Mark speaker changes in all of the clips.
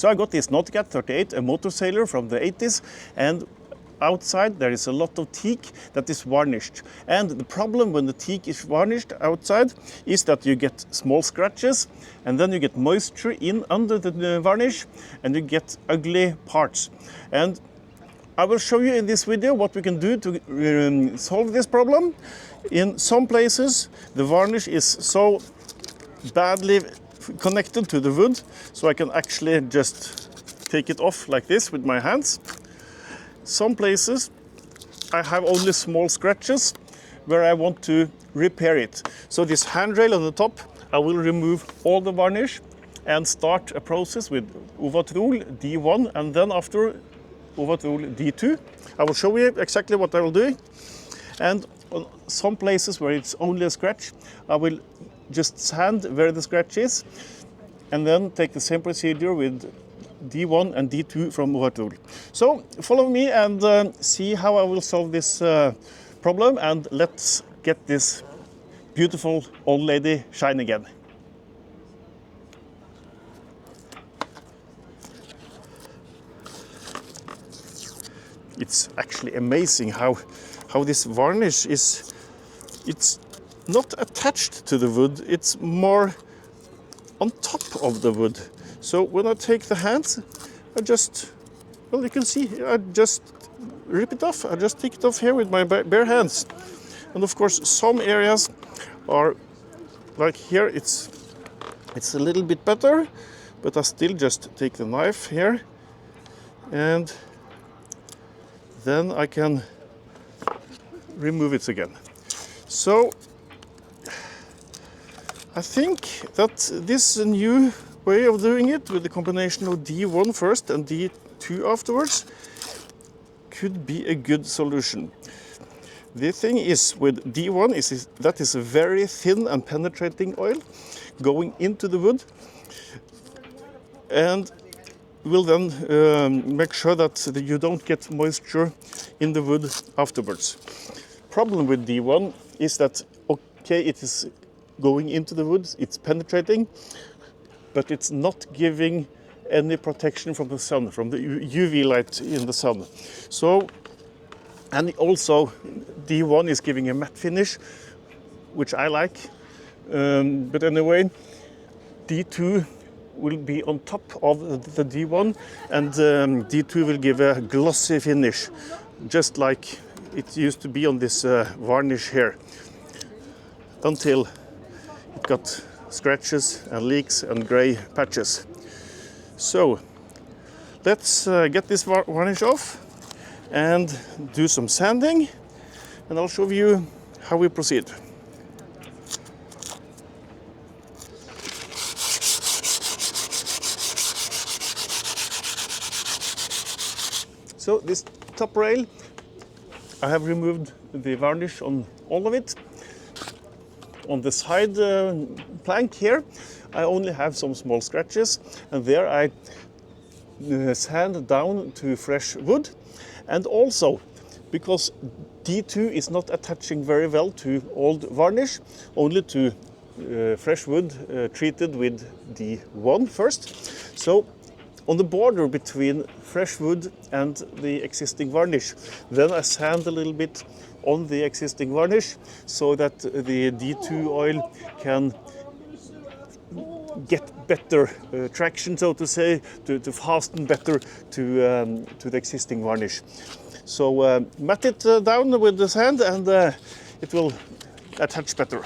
Speaker 1: So I got this Nauticat 38, a motorsailer from the 80s, and outside there is a lot of teak that is varnished. And the problem when the teak is varnished outside is that you get small scratches, and then you get moisture in under the varnish, and you get ugly parts. And I will show you in this video what we can do to solve this problem. In some places the varnish is so badly connected to the wood, so I can actually just take it off like this with my hands. Some places I have only small scratches where I want to repair it. So this handrail on the top, I will remove all the varnish and start a process with Owatrol D1 and then after Owatrol D2. I will show you exactly what I will do. And on some places where it's only a scratch, I will just sand where the scratch is and then take the same procedure with D1 and D2 from Owatrol. So follow me and see how I will solve this problem, and let's get this beautiful old lady shine again. It's actually amazing how this varnish is, it's not attached to the wood, it's more on top of the wood. So when I take the hands, I just, well, you can see, I just rip it off. I just take it off here with my bare hands. And of course, some areas are, like here, it's a little bit better, but I still just take the knife here, and then I can remove it again. So I think that this new way of doing it with the combination of D1 first and D2 afterwards could be a good solution. The thing is with D1 is that is a very thin and penetrating oil going into the wood, and will then make sure that you don't get moisture in the wood afterwards. Problem with D1 is that, okay, it is going into the wood, it's penetrating, but it's not giving any protection from the sun, from the UV light in the sun. So, and also D1 is giving a matte finish, which I like. But anyway, D2 will be on top of the D1, and D2 will give a glossy finish, just like it used to be on this varnish here, until it got scratches and leaks and gray patches. So let's get this varnish off and do some sanding, and I'll show you how we proceed. So this top rail, I have removed the varnish on all of it. On the side plank here, I only have some small scratches, and there I sand down to fresh wood. And also, because D2 is not attaching very well to old varnish, only to fresh wood treated with D1 first. So on the border between fresh wood and the existing varnish, then I sand a little bit on the existing varnish so that the D2 oil can get better traction, so to say, to fasten better to the existing varnish. So mat it down with the sand, and it will attach better.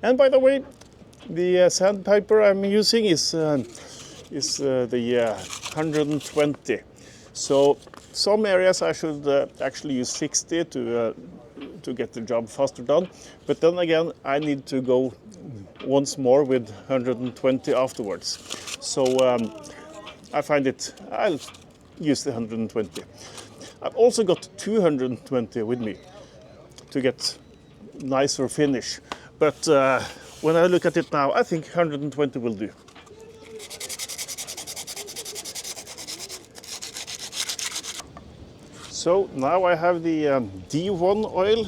Speaker 1: And by the way, the sandpaper I'm using is the 120. So some areas I should actually use 60 to get the job faster done. But then again, I need to go once more with 120 afterwards. So I find I'll use the 120. I've also got 220 with me to get nicer finish. But when I look at it now, I think 120 will do. So now I have the D1 oil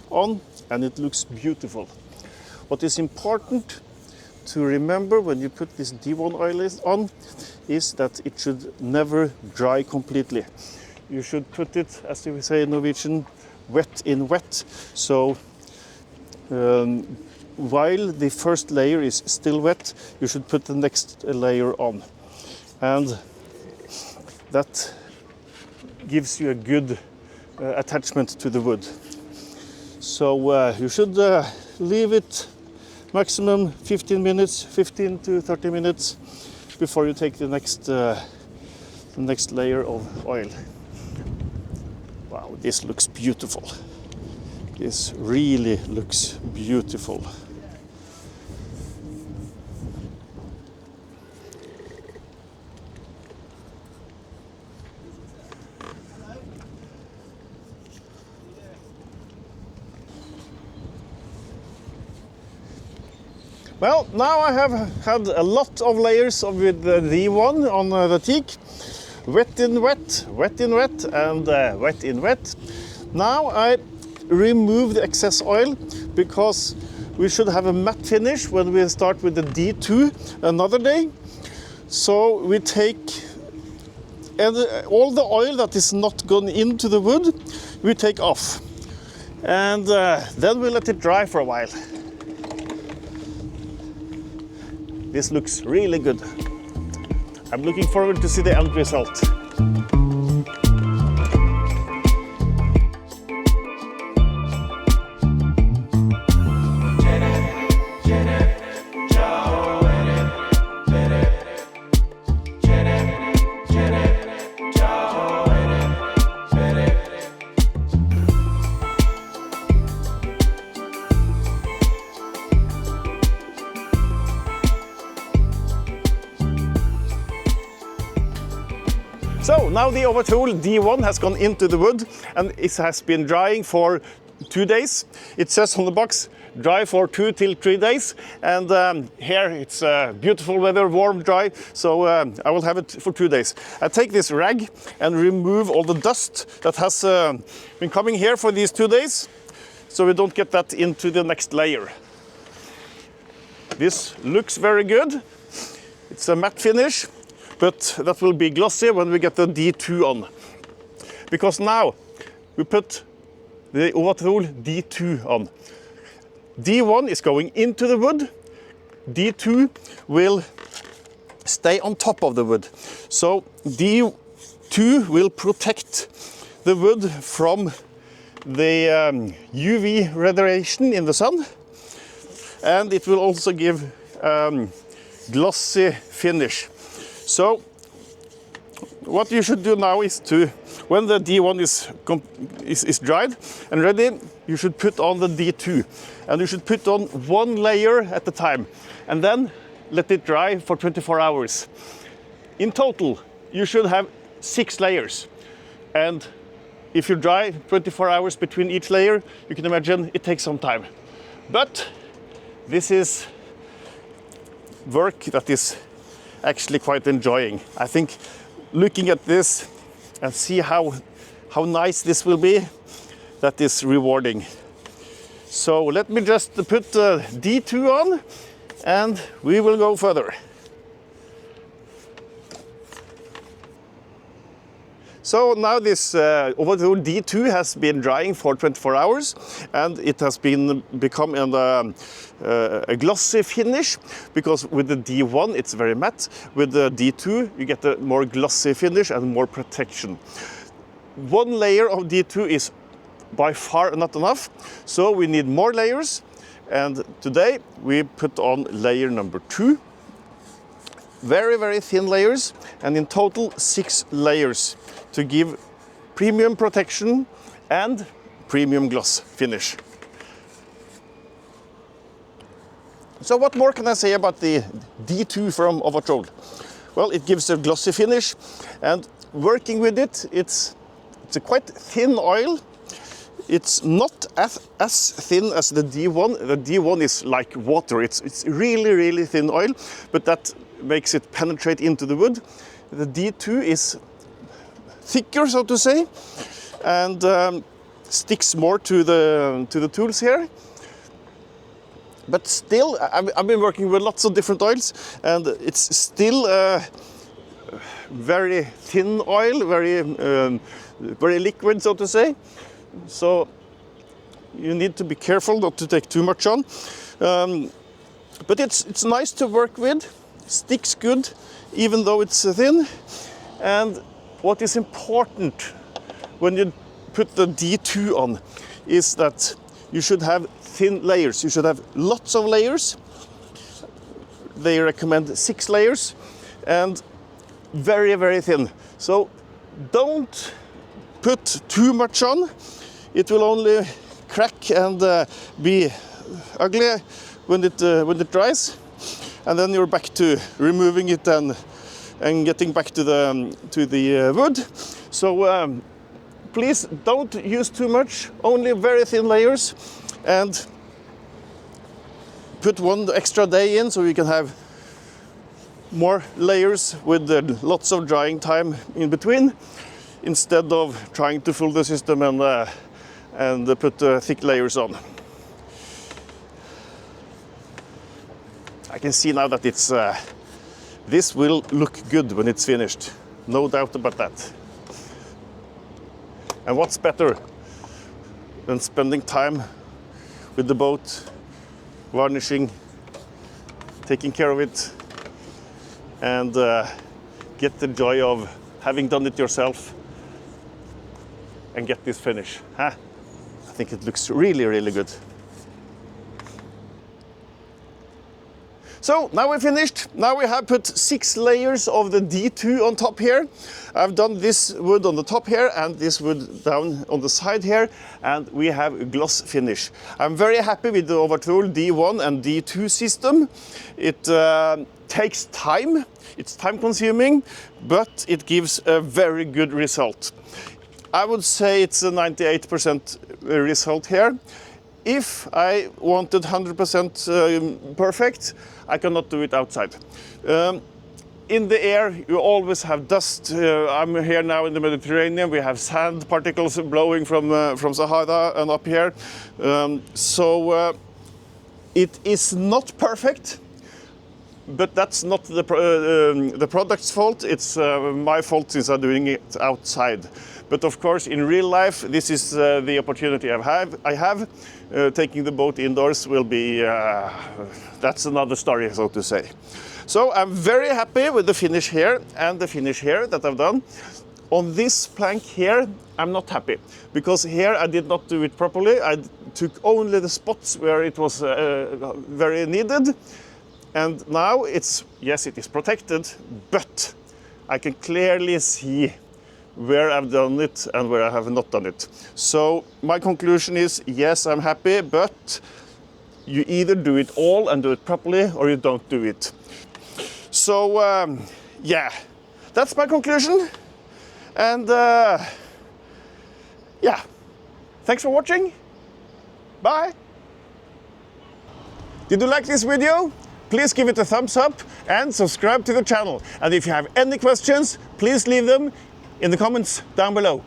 Speaker 1: on, and it looks beautiful. What is important to remember when you put this D1 oil on is that it should never dry completely. You should put it, as we say in Norwegian, wet in wet. So while the first layer is still wet, you should put the next layer on. And that gives you a good attachment to the wood. So you should leave it maximum 15 minutes, 15 to 30 minutes before you take the next layer of oil. Wow, this looks beautiful. This really looks beautiful. Well, now I have had a lot of layers with the D1 on the teak. Wet in wet, wet in wet, and wet in wet. Now I remove the excess oil because we should have a matte finish when we start with the D2 another day. So we take all the oil that is not gone into the wood, we take off. And then we let it dry for a while. This looks really good. I'm looking forward to see the end result. So now the Owatrol D1 has gone into the wood and it has been drying for 2 days. It says on the box, dry for 2 till 3 days. And here it's beautiful weather, warm, dry. So I will have it for 2 days. I take this rag and remove all the dust that has been coming here for these 2 days. So we don't get that into the next layer. This looks very good. It's a matte finish. But that will be glossy when we get the D2 on. Because now we put the Owatrol D2 on. D1 is going into the wood. D2 will stay on top of the wood. So D2 will protect the wood from the UV radiation in the sun. And it will also give glossy finish. So what you should do now is to, when the D1 is dried and ready, you should put on the D2. And you should put on 1 layer at a time. And then let it dry for 24 hours. In total, you should have 6 layers. And if you dry 24 hours between each layer, you can imagine it takes some time. But this is work that is actually quite enjoying. I think looking at this and see how nice this will be, that is rewarding. So let me just put the D2 on and we will go further. So now this Owatrol D2 has been drying for 24 hours and it has become a glossy finish, because with the D1 it's very matte. With the D2 you get a more glossy finish and more protection. 1 layer of D2 is by far not enough, so we need more layers. And today we put on layer number 2. Very, very thin layers, and in total 6 layers to give premium protection and premium gloss finish. So what more can I say about the D2 from Owatrol? Well, it gives a glossy finish, and working with it, it's a quite thin oil. It's not as thin as the D1. The D1 is like water. It's really, really thin oil, but that makes it penetrate into the wood. The D2 is thicker, so to say, and sticks more to the tools here. But still, I've been working with lots of different oils, and it's still very thin oil, very liquid, so to say. So you need to be careful not to take too much on. But it's nice to work with, sticks good, even though it's thin. And what is important when you put the D2 on is that you should have thin layers. You should have lots of layers. They recommend 6 layers and very, very thin. So don't put too much on. It will only crack and be ugly when it dries. And then you're back to removing it and getting back to the wood. So please don't use too much, only very thin layers, and put 1 extra day in so you can have more layers with lots of drying time in between, instead of trying to fool the system and put thick layers on. I can see now that it's this will look good when it's finished, no doubt about that. And what's better than spending time with the boat, varnishing, taking care of it, and get the joy of having done it yourself and get this finish. I think it looks really, really good. So now we're finished. Now we have put 6 layers of the D2 on top here. I've done this wood on the top here and this wood down on the side here, and we have a gloss finish. I'm very happy with the Owatrol D1 and D2 system. It takes time, it's time consuming, but it gives a very good result. I would say it's a 98% result here. If I wanted 100% perfect, I cannot do it outside. In the air, you always have dust. I'm here now in the Mediterranean. We have sand particles blowing from Sahara and up here. It is not perfect, but that's not the product's fault. It's my fault since I'm doing it outside. But of course, in real life, this is the opportunity I have. Taking the boat indoors will be, that's another story, so to say. So I'm very happy with the finish here and the finish here that I've done. On this plank here, I'm not happy, because here I did not do it properly. I took only the spots where it was very needed. And now yes, it is protected, but I can clearly see where I've done it and where I have not done it. So my conclusion is, yes, I'm happy, but you either do it all and do it properly, or you don't do it. So yeah, that's my conclusion. And yeah, thanks for watching. Bye. Did you like this video? Please give it a thumbs up and subscribe to the channel. And if you have any questions, please leave them in the comments down below.